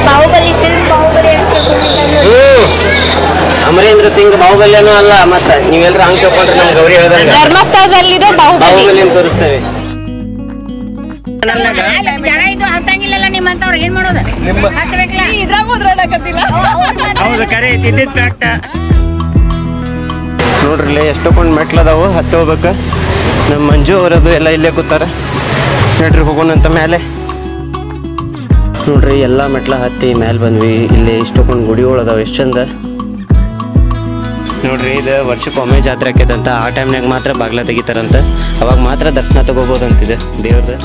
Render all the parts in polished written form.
Bahubali film Bahubali Amarendra Singh ಬಾಹುಬಲಿನೂ ಅಲ್ಲ ಮತ್ತ ನೀವೆಲ್ಲರೂ ಹಂಗೆ ತಿಳ್ಕೊಂಡ್ರೆ ನಮ್ ಗೌರಿ ಹೇಳಿದಾಗ ಧರ್ಮಸ್ಥಳದಲ್ಲಿರೋ ಬಾಹುಬಲಿ ಅಂತ ತೋರಿಸ್ತೇವೆ. ಜನ ಇದು ಹತ್ತಂಗಿಲ್ಲಲ್ಲ ನಿಮ್ಮಂತವ್ರು ಏನ್ ಮಾಡೋದು ಇದ್ರಾಗ ಉದ್ರಾಡಕತ್ತಿಲ್ಲ. ಹೌದು ಕರೆ ಇದ್ದಿದ್ದ ಫ್ಯಾಕ್ಟ. ನೋಡ್ರಿ ಎಷ್ಟೊಂದು ಮೆಟ್ಲದಾವು ಹತ್ತಿ ಹೋಗ್ಬೇಕು. ನಮ್ಮ ಮಂಜು ಅವರದು ಎಲ್ಲ ಇಲ್ಲೇ ಕೂತಾರ. ನೋಡ್ರಿ ಹೋಗೋಣಂತ ಮೇಲೆ. ನೋಡ್ರಿ ಎಲ್ಲ ಮೆಟ್ಲ ಹತ್ತಿ ಮೇಲೆ ಬಂದ್ವಿ. ಇಲ್ಲಿ ಇಷ್ಟೊಂದು ಗುಡಿಗಳದಾವ ಎಷ್ಟು ಚಂದ ನೋಡ್ರಿ. ಇದು ವರ್ಷಕ್ಕೊಮ್ಮೆ ಜಾತ್ರೆ ಆಕೈತಂತ. ಆ ಟೈಮ್ನಾಗ ಮಾತ್ರ ಬಾಗ್ಲ ತೆಗಿತಾರಂತ. ಅವಾಗ ಮಾತ್ರ ದರ್ಶನ ತಗೋಬೋದಂತಿದೆ ದೇವ್ರದ್ದು.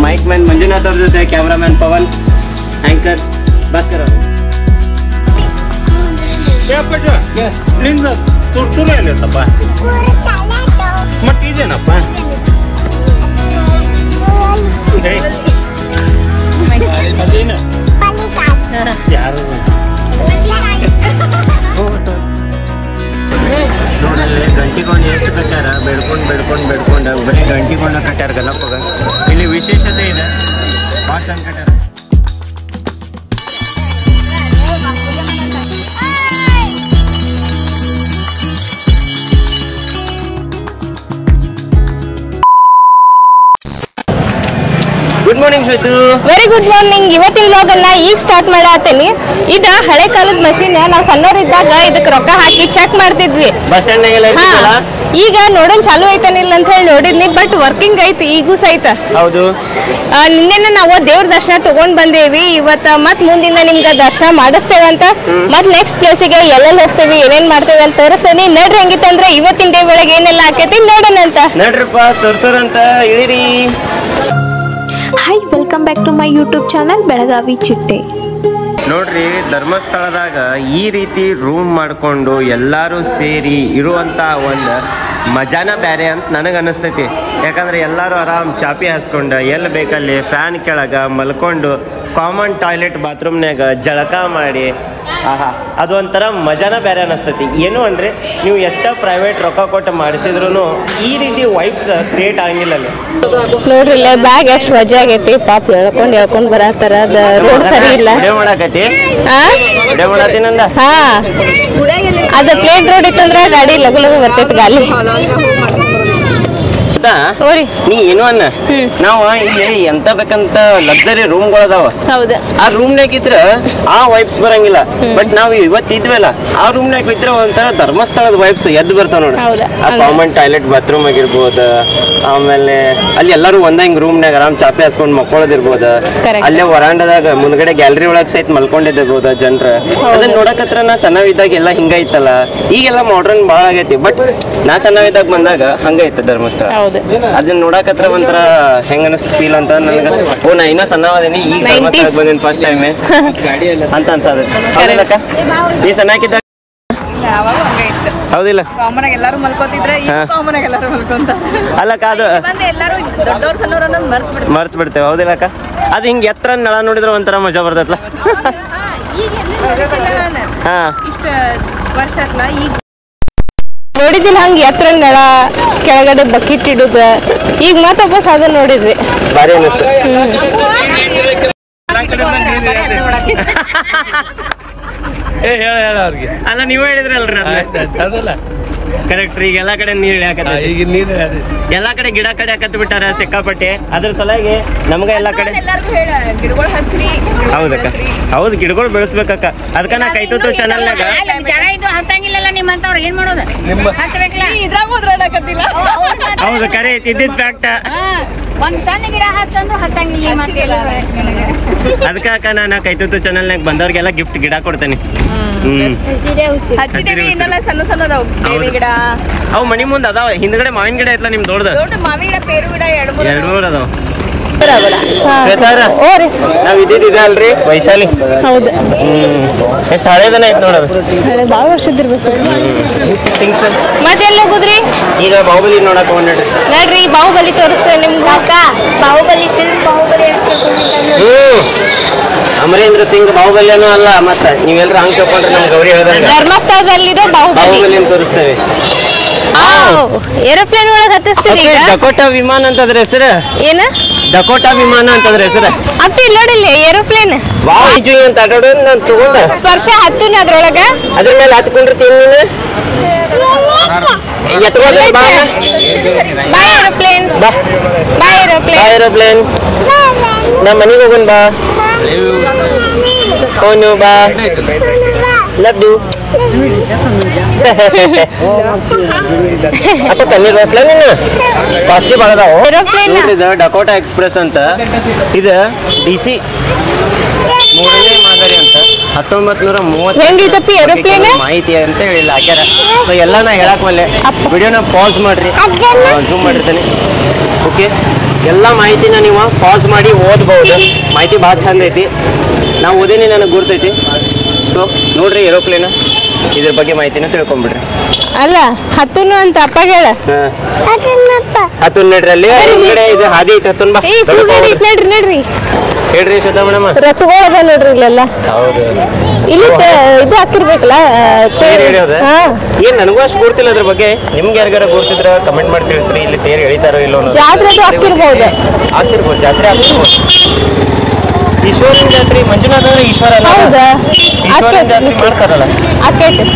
ಮೈಕ್ ಮ್ಯಾನ್ ಮಂಜುನಾಥ್ ಅವ್ರ ಜೊತೆ ಕ್ಯಾಮ್ರಾಮ್ಯಾನ್ ಪವನ್, ಆಂಕರ್ ಭಾಸ್ಕರ್ ಅವರು. ತುರ್ತುರು ಎಲ್ಲತ್ತಪ್ಪ ಮತ್ತಿದೇನಪ್ಪ ಅದೇನ ಯಾರು ನೋಡ್ರಿ ಗಂಟಿಗೊಂಡು ಎಷ್ಟು ಕಟ್ಟಾರ. ಬೆಡ್ಕೊಂಡು ಬರೀ ಗಂಟಿಗೊಂಡ ಕಟ್ಟಾರ ಗಣಪಗ. ಇಲ್ಲಿ ವಿಶೇಷತೆ ಇದೆ. ಭಾಳ ಚಂದ ಕಟ್ಟಾರ. Good morning Shwetu. Very good morning. ಇವತ್ತಿನ ವ್ಲಾಗ್ ಅನ್ನ ಈಗ ಸ್ಟಾರ್ಟ್ ಮಾಡತ್ತೀನಿ. ಇದ ಹಳೆ ಕಾಲದ ಮಷೀನ್. ನಾವು ಸಣ್ಣವರಿದ್ದಾಗ ಇದಕ್ಕೆ ರೊಕ್ಕ ಹಾಕಿ ಚೆಕ್ ಮಾಡ್ತಿದ್ವಿ ಬಸ್ ಸ್ಟ್ಯಾಂಡ್ನಾಗೆಲ್ಲ ಇರ್ತಿತ್ತಲ್ಲ. ಈಗ ನೋಡೋಣ ಚಾಲು ಐತನಿಲ್ಲ ಅಂತ ಹೇಳಿ ನೋಡಿದ್ನಿ. ಬಟ್ ವರ್ಕಿಂಗ್ ಐತಿ ಈಗೂ ಸಹಿತ. ಹೌದು. ನಿನ್ನೆ ನಾವು ದೇವ್ರ ದರ್ಶನ ತಗೊಂಡ್ ಬಂದೇವಿ. ಇವತ್ತ ಮತ್ ಮುಂದಿನ ನಿಮ್ಗೆ ದರ್ಶನ ಮಾಡಿಸ್ತೇವೆ ಅಂತ. ಮತ್ ನೆಕ್ಸ್ಟ್ ಪ್ಲೇಸಿಗೆ ಎಲ್ಲೆಲ್ಲಿ ಹೋಗ್ತೇವಿ ಏನೇನ್ ಮಾಡ್ತೇವೆ ಅಂತ ತೋರಿಸ್ತೇನೆ. ನೋಡ್ರಿ ಹೆಂಗಿತ್ತಂದ್ರೆ ಇವತ್ತಿನ ಡೇ ಒಳಗೆ ಏನೆಲ್ಲ ಆಕೈತಿ ನೋಡೋಣ ಅಂತ. ನೋಡ್ರಿಪ್ಪ ತೋರ್ಸೋರಂತ ಇಳಿರಿ. Hi, welcome back to my YouTube channel Belagavi Chitte. ನೋಡ್ರಿ ಧರ್ಮಸ್ಥಳದಾಗ ಈ ರೀತಿ ರೂಮ್ ಮಾಡಿಕೊಂಡು ಎಲ್ಲರೂ ಸೇರಿ ಇರುವಂಥ ಒಂದು ಮಜಾನ ಬೇರೆ ಅಂತ ನನಗೆ ಅನ್ನಿಸ್ತೈತಿ. ಯಾಕಂದ್ರೆ ಎಲ್ಲರೂ ಆರಾಮ್ ಚಾಪಿ ಹಾಸ್ಕೊಂಡು ಎಲ್ಲಿ ಬೇಕಲ್ಲಿ ಫ್ಯಾನ್ ಕೆಳಗೆ ಮಲ್ಕೊಂಡು ಕಾಮನ್ ಟಾಯ್ಲೆಟ್ ಬಾತ್ರೂಮ್ನಾಗ ಜಳಕ ಮಾಡಿ ಆಹಾ ಅದು ಒಂಥರ ಮಜಾನ ಬೇರೆ ಅನ್ನಿಸ್ತೈತಿ. ಏನು ಅಂದರೆ ನೀವು ಎಷ್ಟೋ ಪ್ರೈವೇಟ್ ರೊಕ್ಕ ಕೊಟ್ಟು ಮಾಡಿಸಿದ್ರು ಈ ರೀತಿ ವೈಬ್ಸ್ ಕ್ರಿಯೇಟ್ ಆಗಿಲ್ಲ ಅಲ್ಲಿ. ನೋಡ್ರಿ ಇಲ್ಲ ಬ್ಯಾಗ್ ಎಷ್ಟು ವಜೆ ಆಗೈತಿ. ಪಾಪ ಹೇಳ್ಕೊಂಡ್ ಬರತ್ತಾರ. ರೋಡ್ ಸರಿ ಇಲ್ಲ. ವಿಡಿಯೋ ಮಾಡಾಕತಿ ವಿಡಿಯೋ ಮಾಡತ್ತೀನಂದ. ಹಾ ಅದ ಪ್ಲೇನ್ ರೋಡ್ ಇತ್ತಂದ್ರ ಗಾಡಿ ಲಗು ಲಗು ಬರ್ತೈತಿ ಗಾಲಿ. ನೀ ಏನು ಅನ್ನ ನಾವು ಇಲ್ಲಿ ಎಂತ ಬೇಕಂತ ಲಕ್ಸರಿ ರೂಮ್ಗಳದಾವ. ಆ ರೂಮ್ನಾಗ ಇದ್ರ ಆ ವೈಬ್ಸ್ ಬರಂಗಿಲ್ಲ. ಬಟ್ ನಾವು ಇವತ್ತಿದ್ವಲ್ಲ ಆ ರೂಮ್ನಾಗ ಇದ್ರ ಒಂಥರ ಧರ್ಮಸ್ಥಳದ ವೈಬ್ಸ್ ಎದ್ದು ಬರ್ತಾವ ನೋಡಿ. ಆ ಕಾಮನ್ ಟಾಯ್ಲೆಟ್ ಬಾತ್ರೂಮ್ ಆಗಿರ್ಬೋದು. ಆಮೇಲೆ ಅಲ್ಲಿ ಎಲ್ಲರೂ ಒಂದ ಹಿಂಗ್ ರೂಮ್ನಾಗ ಆರಾಮ್ ಚಾಪೆ ಹಾಸ್ಕೊಂಡ್ ಮಕ್ಕೊಳ್ಳೋದಿರ್ಬೋದು. ಅಲ್ಲೇ ವರಾಂಡದಾಗ ಮುಂದ್ಗಡೆ ಗ್ಯಾಲರಿ ಒಳಗ್ ಸಹಿತ ಮಲ್ಕೊಂಡಿದ್ದಿರ್ಬೋದು ಜನರ. ಅದನ್ನ ನೋಡಕತ್ರ ನಾ ಸಣ್ಣವಿದ್ದಾಗ ಎಲ್ಲ ಹಿಂಗೈತಲ್ಲ. ಈಗೆಲ್ಲ ಮಾಡ್ರನ್ ಬಾಳ ಆಗೈತಿ. ಬಟ್ ನಾ ಸಣ್ಣವಿದ್ದಾಗ ಬಂದಾಗ ಹಂಗೈತೆ ಧರ್ಮಸ್ಥಳ. ಅದನ್ನ ನೋಡಕತ್ರ ಒಂಥರ ಹೆಂಗ ಅನಿಸ್ತು ಫೀಲ್ ಅಂತ ನನಗೆ. ಓ ನಾ ಇನ್ನೂ ಸಣ್ಣವಾದೇನಿ ಈಗ ಧರ್ಮಸ್ಥಳಕ್ಕೆ ಬಂದಿನಿ ಫಸ್ಟ್ ಟೈಮ್ ಅಂತ ಅನ್ಸದ. ಹೌದಿಲ್ಲಕ್ಕ ನೀ ಸಣ್ಣಾಕಿದ್ದಾಗ ಹೌದಿಲ್ಲ ಕಾಮನ್ ಆಗಿ ಎಲ್ಲರೂ ಮಲ್ಕೋತಿದ್ರೆ ಕಾಮನ್ ಆಗಿ ಎಲ್ಲರೂ ಮಲ್ಕೊಂತ ಅಲ್ಲಕ್ಕ ಅದು ಎಲ್ಲರೂ ದೊಡ್ಡವ್ರ ಸಣ್ಣವ್ರ ಅನ್ನೋದು ಮರ್ತು ಬಿಡ್ತೇವೆ. ಹೌದಿಲ್ಲಕ್ಕ ಅದು ಹಿಂಗೆ ಎತ್ತರ ನಳ ನೋಡಿದ್ರೆ ಒಂಥರ ಮಜಾ ಬರ್ತೈತಲ್ಲ. ಹಾ ಇಷ್ಟ ವರ್ಷ ಆತ್ಲ ಈಗ ನೋಡಿದಿಲ್ಲ ಹಂಗ ಎತ್ತರ ನಳ ಕೆಳಗಡೆ ಬಕೆಟ್ ಇಡುದ. ಈಗ ಮತ್ತೊಬ್ಬ ಅದನ್ನ ನೋಡಿದ್ವಿ ಭಾರಿ ಅನಿಸ್ತು. ಹೇಳ ಅವ್ರಿಗೆ ಅಲ್ಲ ನೀವೇ ಹೇಳಿದ್ರಲ್ರಿ ಅದಲ್ಲ ಕರೆಕ್ಟ್. ಈಗ ಎಲ್ಲಾ ಕಡೆ ನೀರ್ ಇಳಿಯಾಕತ್ತ. ಈಗ ನೀರು ಎಲ್ಲಾ ಕಡೆ ಗಿಡ ಕಡೆ ಹಾಕತ್ ಬಿಟ್ಟಾರ ಸಿಕ್ಕಾಪಟ್ಟೆ. ಅದ್ರ ಸಲುವಾಗಿ ನಮ್ಗ ಎಲ್ಲಾ ಕಡೆ ಎಲ್ಲರಿಗೂ ಹೇಳ ಗಿಡಗಳು ಹಚ್ಚ್ರಿ. ಹೌದಕ್ಕ ಹೌದು ಗಿಡಗಳು ಬೆಳೆಸ್ಬೇಕಕ್ಕ. ಅದಕ್ಕ ನಾ ಕೈತೂತು ಚಾನಲ್ನಾಗ ಜನ ಇದು ಹತ್ತಂಗಿಲ್ಲಲ್ಲ ನಿಮ್ಮಂತವ್ರು ಏನ್ ಮಾಡೋದು ಹತ್ತಬೇಕಲ್ಲ ಇದ್ರಾಗ ಉದ್ರಾಡಕತ್ತಿಲ್ಲ. ಹೌದು ಕರೆ ಇದ್ದಿದ್ ಫ್ಯಾಕ್ಟ. ಒಂದ್ ಸಣ್ಣ ಗಿಡ ಹತ್ತಂದ್ರು ಹತ್ತಂಗಿಲ್ಲ. ಅದಕ್ಕ ಅಕ್ಕ ನಾನು ಕೈತೂತು ಚಾನಲ್ನಾಗ ಬಂದವ್ರಿಗೆಲ್ಲ ಗಿಫ್ಟ್ ಗಿಡ ಕೊಡ್ತೇನೆ. ಹಚ್ಚಿದೇವಿ ಇನ್ನೆಲ್ಲ ಸಣ್ಣ ಸಣ್ಣ ಅದಾವ. ಬೇವಿ ಗಿಡ ಅವು ಮನಿ ಮುಂದೆ ಅದಾವ. ಹಿಂದ್ಗಡೆ ಮಾವಿನ ಗಿಡ ಐತ್ಲ ನಿಮ್ ದೊಡ್ಡದು. ದೊಡ್ಡ ಮಾವಿ ಗಿಡ ಪೇರು ಗಿಡ ಎರಡು ಮೂರು ಅದಾವ. ನಾವ್ ಇದ್ದಿದ್ದ ಅಲ್ರಿ ವೈಶಾಲಿ. ಹೌದು ಎಷ್ಟು ಹಳೇದನ ಐತ್ ನೋಡೋದು. ಬಾಳ ವರ್ಷದಿರ್ಬೇಕು. ಥಿಂಗ್ಸ್ ಮತ್ತೆ ಹೋಗುದ್ರಿ ಈಗ ಬಾಹುಬಲಿ ನೋಡಕ್ ಹೋಗ್ರಿ. ನೋಡ್ರಿ ಬಾಹುಬಲಿ ತೋರಿಸ್ತೇವೆ ನಿಮ್ಗೆ. ಬಾಹುಬಲಿ ಫಿಲ್ಮ್ ಬಾಹುಬಲಿ ಅಮರೇಂದ್ರ ಸಿಂಗ್ ಬಾಹುಬಲಿನೂ ಅಲ್ಲ ಮತ್ತ ನೀವೆಲ್ಲರೂ ಹಂಗೆ ತಿಳ್ಕೊಂಡ್ರೆ ನಮ್ ಗೌರಿ ಹೇಳಿದಾಗ ಧರ್ಮಸ್ಥಳದಲ್ಲಿರೋ ಬಾಹುಬಲಿ ಅಂತ ತೋರಿಸ್ತೇವೆ. ಏರೋಪ್ಲೇನ್ ಒಳಗೆ ಹತ್ತಿಸ್ತೀರಿ. ಡಕೋಟಾ ವಿಮಾನ ಅಂತದ್ರ ಹೆಸರು ಏನ ಡಕೋಟಾ ವಿಮಾನ ಅಂತಂದ್ರ ಹೆಸರ. ಅಪ್ಪಿ ನೋಡಿಲ್ಲ ಏರೋಪ್ಲೇನ್ ವಾವ್ ಇದು ಅಂತ ಆಟಾಡೋ ನಾನು ತಗೊಂಡ ಸ್ಪರ್ಶ ಹತ್ತುನ ಅದ್ರೊಳಗ ಅದ್ರ ಮೇಲೆ ಹತ್ಕೊಂಡಿರ್ತೀನಿ ನೀನು ಎತ್ಕೊಂಡ್ರೆ ಬಾ ಬಾಯ್ ಏರೋಪ್ಲೇನ್ ಬಾ ಬಾಯ್ ಏರೋಪ್ಲೇನ್ ಏರೋಪ್ಲೇನ್ ನಮ್ಮ ಮನೆಗೆ ಹೋಗೋಣ ಬಾ ಹೋನು ಬಾ ಲವ್ ಯು ಅಪ್ಪ ಪನ್ನೀರ್ ಬಸ್ಲ ನೀನು ಕಾಸ್ಟ್ಲಿ ಬಾಳದಾವು ಏರೋಪ್ಲೇನ್ ಇದು ಡಕೋಟಾ ಎಕ್ಸ್ಪ್ರೆಸ್ ಅಂತ ಇದು DC 3ನೇ ಮಾದರಿ ಅಂತ 1930 ಹೆಂಗೈತಪ್ಪಿ ಏರೋಪ್ಲೇನ್ ಮಾಹಿತಿ ಅಂತ ಹೇಳಿಲ್ಲ ಹಾಕ್ಯಾರ. ಸೊ ಎಲ್ಲ ನಾ ಹೇಳಕ್ ಮಲ್ಲೆ ವಿಡಿಯೋನ ಪಾಸ್ ಮಾಡ್ರಿ ಝೂಮ್ ಮಾಡಿರ್ತೀನಿ. ಓಕೆ ಎಲ್ಲ ಮಾಹಿತಿನ ನೀವು ಪಾಸ್ ಮಾಡಿ ಓದ್ಬಹುದು. ಮಾಹಿತಿ ಭಾಳ ಚಂದ ಐತಿ. ನಾವು ಓದೇನಿ ನನಗೆ ಗುರ್ತೈತಿ. ಸೊ ನೋಡ್ರಿ ಏರೋಪ್ಲೇನ್ ಇದ್ರ ಬಗ್ಗೆ ಮಾಹಿತಿನ ತಿಳ್ಕೊಂಬಿಡ್ರಿ. ಅಲ್ಲ ಹತ್ತುನು ಅಂತ ಅಪ್ಪ ಹೇಳ ಹತ್ತು ನಡ್ರಲ್ಲಿ ಇದು ಹಾದಿ ಐತಿ ಹತ್ತುನ್ ಬಾ ಏ ಕೂಗಾಡಿ ನಡ್ರಿ ನಡ್ರಿ ಹೇಳ್ರಿ ಶ್ವೇತಾ ಮೇಡಮ್. ರಥಗಳದ ನೋಡ್ರಿ ಇಲ್ಲೆಲ್ಲ ಹೌದು ಇಲ್ಲಿ ಇದು ಹಾಕಿರ್ಬೇಕಲ್ಲ ತೇರ್ ಎಳಿಯೋದ ಹಾ ಏನ್ ನನಗೂ ಅಷ್ಟು ಗೊತ್ತಿಲ್ಲ ಅದ್ರ ಬಗ್ಗೆ. ನಿಮ್ಗೆ ಯಾರಿಗಾರ ಗೊತ್ತಿದ್ರ ಕಮೆಂಟ್ ಮಾಡಿ ತಿಳಿಸ್ರಿ. ಇಲ್ಲಿ ತೇರ್ ಎಳಿತಾರೋ ಇಲ್ಲೋ ಅನ್ನೋದು. ಜಾತ್ರೆದು ಹಾಕಿರ್ಬೋದು ಆಗ್ತಿರ್ಬೋದು ಜಾತ್ರೆ ಆಗ್ತಿರ್ಬೋದು. ಈಶ್ವರನ ಜಾತ್ರೆ ಮಂಜುನಾಥ ಅಂದ್ರೆ ಈಶ್ವರ ಅಲ್ಲ ಹೌದಾ ಈಶ್ವರನ ಜಾತ್ರೆ ಮಾಡ್ತಾರಲ್ಲ ಆಕೇತಿ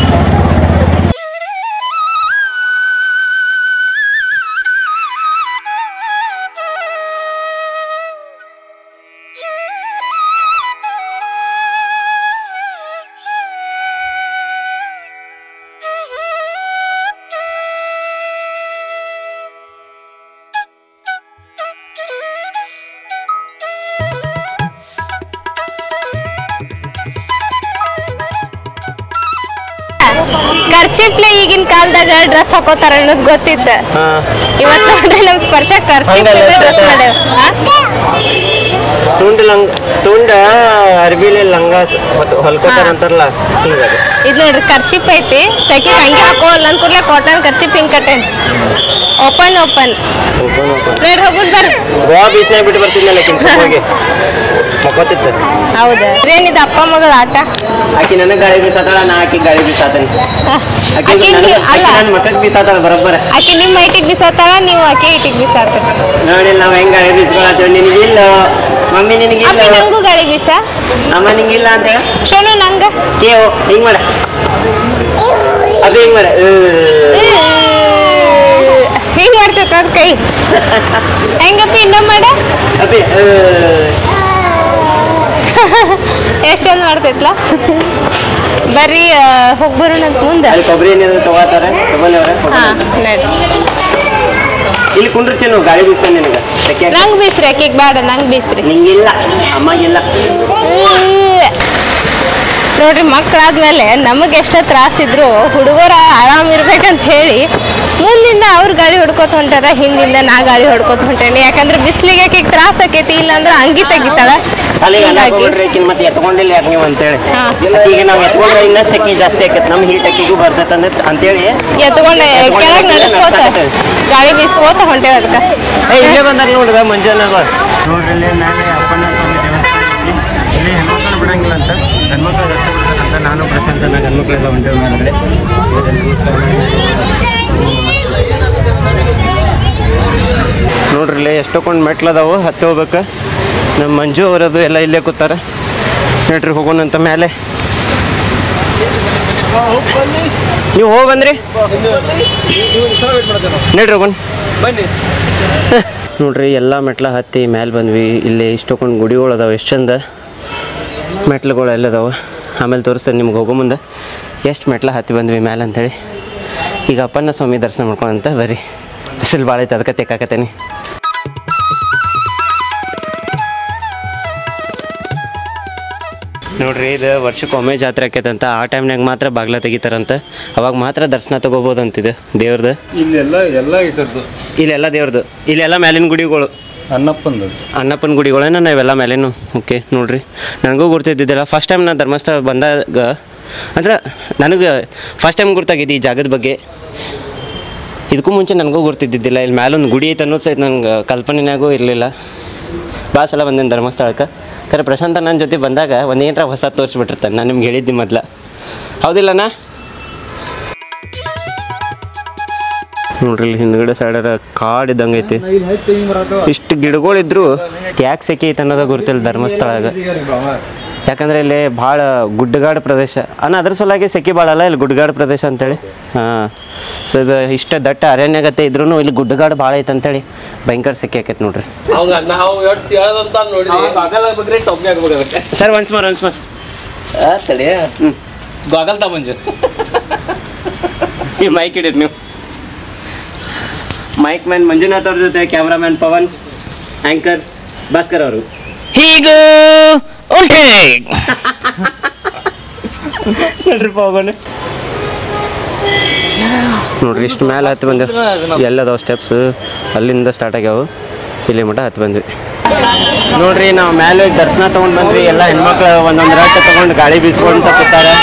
ಖರ್ಚಿಪ್ಲೆ ಈಗಿನ ಕಾಲದಾಗ ಡ್ರೆಸ್ ಹಾಕೋತಾರ ಅನ್ನೋದು ಗೊತ್ತಿತ್ತ. ಇವತ್ತು ನೋಡ್ರಿ ನಮ್ ಸ್ಪರ್ಶ ಖರ್ಚಿಪ್ಲೆ ಡ್ರೆಸ್ ಮಾಡ್ಯಾವ. ತುಂಡ ಅರ್ಬಿಲಿ ಲಂಗ ಹೊಲ್ಕೋತಾರ ಅಂತಾರಲ್ಲ ಹಿಂಗ ಇದು ನೋಡ್ರಿ ಖರ್ಚಿಪ್ ಐತಿ ಸೆಕಿಗೆ ಹಂಗೆ ಹಾಕೋಲ್ಲ ಅಂದ್ ಕೂಡ್ಲೆ ಕಾಟನ್ ಖರ್ಚಿಪ್ ಹಿಂಗ್ ಕಟ್ಟೇನ್ ಓಪನ್ ಓಪನ್ ನೋಡ್ರಿ ಹೋಗುದ್ ಬರ್ರಿ. ಗೋವಾ ಬೀಚ್ನಾಗ ಬಿಟ್ಟು ಬರ್ತಿದ್ನಲ್ಲ ಹೋಗಿ ಮಕ್ಕೋತಿತ್ತು. ಹೌದಾ ಏನಿದೆ ಅಪ್ಪ ಮಗಳ ಆಟ. ಆಕಿ ನನಗೆ ಗಾಳಿ ಬೀಸಾತಾಳ ನಾ ಆಕಿ ಗಾಳಿ ಬೀಸಾತಾನೆ. ಆಕಿ ಅಲ್ಲ ನನ್ನ ಮಕ್ಕಳಿಗೆ ಬೀಸಾತಾಳ ಬರೋಬ್ಬರ. ಆಕಿ ನಿಮ್ಮ ಐಟಿಗೆ ಬಿಸಾತಾಳ ನೀವು ಆಕೆ ಐಟಿಗೆ ಬಿಸಾತ ನೋಡಿ ನಾವ್ ಹೆಂಗ್ ಗಾಳಿ ಬೀಸ್ಕೊಳತ್ತೇವೆ. ನಿನಗಿಲ್ಲ ಮಮ್ಮಿ ನಿನಗಿಲ್ಲ ಅಪ್ಪಿ ನಂಗೂ ಗಾಳಿ ಬೀಸ ಅಮ್ಮ ನಿಂಗಿಲ್ಲ ಅಂತ ಹೇಳ ಶೋನು ನಂಗ ಹಿಂಗ್ ಮಾಡ ಅದು ಹಿಂಗ್ ಮಾಡ ಹಿಂಗ್ ಮಾಡ್ತೇಕ ಕೈ ಹೆಂಗಪ್ಪಿ ಇನ್ನೊಮ್ಮೆ ಮಾಡ ಅಪ್ಪಿ ಎಷ್ಟ್ ಚಂದ ಮಾಡ್ತೈತ್ಲ. ಬರ್ರಿ ಹೋಗ್ಬರೋಣ ಅಂತ ಮುಂದೆ. ಅಲ್ಲಿ ಕೊಬ್ಬರಿ ಏನಾದ್ರು ತಗೋತಾರ ತಗೊಳ್ಳವ್ರ ಹಾ ನಡಿ ಇಲ್ಲಿ ಕುಂಡ್ರ ಚೆನ್ನು ಗಾಳಿ ಬೀಸ್ತಾನೆ ನಿನಗ ನಂಗ್ ಬೀಸ್ರಿ ಆಕಿಗ್ ಬೇಡ ನಂಗ್ ಬೀಸ್ರಿ. ನಿಂಗಿಲ್ಲ ಅಮ್ಮಾಗಿಲ್ಲ. ನೋಡ್ರಿ ಮಕ್ಕಳಾದ್ಮೇಲೆ ನಮಗೆ ಎಷ್ಟ ತ್ರಾಸಿದ್ರು ಹುಡುಗರ ಆರಾಮ್ ಇರ್ಬೇಕಂತ ಹೇಳಿ ಮುಂದಿಂದ ಅವ್ರ ಗಾಳಿ ಹೊಡ್ಕೋತ ಹೊಂಟಾರ, ಹಿಂದಿಂದ ನಾ ಗಾಳಿ ಹೊಡ್ಕೋತ ಹೊಂಟೇನಿ. ಯಾಕಂದ್ರೆ ಬಿಸ್ಲಿಗೆ ಆಕಿಗೆ ತ್ರಾಸ ಆಕೈತಿ, ಇಲ್ಲಾಂದ್ರೆ ಅಂಗಿ ತೆಗಿತಾಳ. ಮತ್ತೆ ಎತ್ಕೊಂಡಿಲ್ಲ ಯಾಕೆ ನೀವು ಅಂತೇಳಿ ಈಗ ನಾವು ಎತ್ಕೊಂಡ್ರೆ ಇನ್ನ ಸೆಕೆ ಜಾಸ್ತಿ ಆಕೈತಿ, ನಮ್ ಹೀಟ್ ಅಕ್ಕಿಗೂ ಬರ್ತೈತೆ ಅಂತೇಳಿ ಎತ್ಕೊಂಡ ಕೆಳಗ್ ನಡೆಸ್ಕೋತ ಗಾಳಿ ಬೀಸ್ಕೋತ ಹೊಂಟೇವ. ಅದಕ್ಕ ಇಲ್ಲೇ ಬಂದಾರ ನೋಡ್ರಿ ಮಂಜಾನಾಗ ನೋಡ್ರಿ ನಾಳೆ ಅಪ್ಪನ ಸ್ವಾಮಿ ದೇವಸ್ಥಾನ ಇಲ್ಲಿ ಹೆಣ್ಮಕ್ಳು ಬಿಡಂಗಿಲ್ಲ ಅಂತ, ಗಂಡ್ಮಕ್ಳು ರಸ್ತೆ ಬಿಡ್ತಾರಂತ. ನಾನು ಪ್ರಶಾಂತನ ಗಂಡ್ಮಕ್ಳೆಲ್ಲ ಹೊಂಟೇವೆ ಮೇಲ್ಗಡೆ ನೋಡ್ರಿ. ಎಷ್ಟೊಂದು ಮೆಟ್ಲದಾವು ಹತ್ತಿ ಹೋಗ್ಬೇಕು. ನಮ್ಮ ಮಂಜು ಅವರದು ಎಲ್ಲ ಇಲ್ಲೇ ಕೂತಾರ. ನೋಡ್ರಿ ಹೋಗೋಣಂತ ಮೇಲೆ. ನೀವು ಹೋಗಿ ಬಂದ್ರಿ ನೋಡ್ರಿ ಹೋಗೋಣ ನೋಡ್ರಿ. ಎಲ್ಲ ಮೆಟ್ಲ ಹತ್ತಿ ಮೇಲೆ ಬಂದ್ವಿ. ಇಲ್ಲಿ ಇಷ್ಟೊಂದು ಗುಡಿಗಳು ಅದಾವೆ, ಎಷ್ಟು ಚಂದ ಮೆಟ್ಲುಗಳು ಎಲ್ಲ ಅದಾವೆ. ಆಮೇಲೆ ತೋರಿಸ್ತೇನೆ ನಿಮ್ಗೆ ಹೋಗೋ ಮುಂದೆ ಎಷ್ಟು ಮೆಟ್ಲ ಹತ್ತಿ ಬಂದ್ವಿ ಮೇಲೆ ಅಂಥೇಳಿ. ಈಗ ಅಪ್ಪನ ಸ್ವಾಮಿ ದರ್ಶನ ಮಾಡ್ಕೊಂಡಂತ ಬರ್ರಿ. ಬಿಸಿಲು ಭಾಳ ಐತೆ ಅದಕ್ಕೆ ತೆಕ್ಕಾಕತ್ತೇನೆ. ನೋಡ್ರಿ ಇದು ವರ್ಷಕ್ಕೊಮ್ಮೆ ಜಾತ್ರೆ ಆಕೈತಂತ. ಆ ಟೈಮ್ನಾಗ ಮಾತ್ರ ಬಾಗ್ಲ ತೆಗಿತಾರಂತ, ಅವಾಗ ಮಾತ್ರ ದರ್ಶನ ತೊಗೋಬೋದಂತಿದೆ ದೇವ್ರದ್ದು. ಇಲ್ಲೆಲ್ಲ ದೇವ್ರದ್ದು, ಇಲ್ಲೆಲ್ಲ ಮ್ಯಾಲಿನ ಗುಡಿಗಳು ಅನ್ನಪ್ಪನ ಗುಡಿಗಳೇನ ನಾವೆಲ್ಲ ಮೇಲೇನು. ಓಕೆ ನೋಡ್ರಿ, ನನಗೂ ಗುರ್ತಿದ್ದಿದ್ದಿಲ್ಲ. ಫಸ್ಟ್ ಟೈಮ್ ನಾನು ಧರ್ಮಸ್ಥಳ ಬಂದಾಗ ಅಂದ್ರೆ ನನಗೆ ಫಸ್ಟ್ ಟೈಮ್ ಗುರ್ತಾಗಿದ್ದು ಈ ಜಾಗದ ಬಗ್ಗೆ. ಇದಕ್ಕೂ ಮುಂಚೆ ನನಗೂ ಗುರ್ತಿದ್ದಿದ್ದಿಲ್ಲ. ಇಲ್ಲಿ ಮ್ಯಾಲೊಂದು ಗುಡಿ ಐತೆ ಅನ್ನೋದು ಸಹಿತ ನಂಗೆ ಕಲ್ಪನೆಯಾಗೂ ಇರಲಿಲ್ಲ. ಭಾಳ ಸಲ ಬಂದೇನೆ ಧರ್ಮಸ್ಥಳಕ್ಕೆ. ಖರೆ ಪ್ರಶಾಂತ ನನ್ನ ಜೊತೆ ಬಂದಾಗ ಒಂದೇನರ ಹೊಸ ತೋರಿಸ್ಬಿಟ್ಟಿರ್ತಾನೆ. ನಾನು ನಿಮ್ಗೆ ಹೇಳಿದ್ದೆ ಮೊದಲ, ಹೌದಿಲ್ಲಣ್ಣ? ನೋಡ್ರಿ ಇಲ್ಲಿ ಹಿಂದ್ಗಡೆ ಸೈಡರ ಕಾಡು ಇದ್ದಂಗೆ ಐತಿ. ಇಷ್ಟು ಗಿಡಗಳಿದ್ರು ಯಾಕೆ ಸೆಕೆ ಐತೆ ಅನ್ನೋದು ಗೊತ್ತಿಲ್ಲ ಧರ್ಮಸ್ಥಳದಾಗ. ಯಾಕಂದ್ರೆ ಇಲ್ಲಿ ಭಾಳ ಗುಡ್ಡಗಾಡು ಪ್ರದೇಶ ಅದ್ರ ಸಲುವಾಗಿ ಸೆಕೆ ಭಾಳ ಅಲ್ಲ ಇಲ್ಲಿ ಗುಡ್ಡಗಾಡು ಪ್ರದೇಶ ಅಂತೇಳಿ. ಸೊ ಇದು ಇಷ್ಟ ದಟ್ಟ ಅರಣ್ಯಗತೆ ಇದ್ರೂ ಇಲ್ಲಿ ಗುಡ್ಡಗಾಡು ಭಾಳ ಐತೆ ಅಂತೇಳಿ ಭಯಂಕರ ಸೆಕೆ ಆಕೈತೆ ನೋಡ್ರಿ. ಸರ್ ಒನ್ಸ್ ಮೋರ್ ತಡಿ ಗಾಗಲ್ ತಾ ಮಂಜು ಈ ಮೈಕ್ ಇಡಿರಿ ನೀವು. ಮೈಕ್ ಮ್ಯಾನ್ ಮಂಜುನಾಥ್ ಅವ್ರ ಜೊತೆ ಕ್ಯಾಮ್ರಾಮ್ಯಾನ್ ಪವನ್, ಆಂಕರ್ ಭಾಸ್ಕರ್ ಅವರು. ಹೀಗೂ ಉಲ್ಟೆ ನೋಡ್ರಿ ಪವನ್ ನೋಡ್ರಿ ಇಷ್ಟು ಮೇಲೆ ಹತ್ತಿ ಬಂದೆ. ಎಲ್ಲದಾವ ಸ್ಟೆಪ್ಸ್ ಅಲ್ಲಿಂದ ಸ್ಟಾರ್ಟ್ ಆಗ್ಯಾವು, ಇಲ್ಲಿ ಮಟ್ಟ ಹತ್ತಿ ಬಂದ್ವಿ ನೋಡ್ರಿ. ನಾವು ಮೇಲೆ ದರ್ಶನ ತೊಗೊಂಡು ಬಂದ್ವಿ. ಎಲ್ಲ ಹೆಣ್ಮಕ್ಳು ಒಂದೊಂದು ರಟ್ಟ ತೊಗೊಂಡು ಗಾಳಿ ಬೀಸ್ಕೊಂಡು ಕೂತಾರೆ.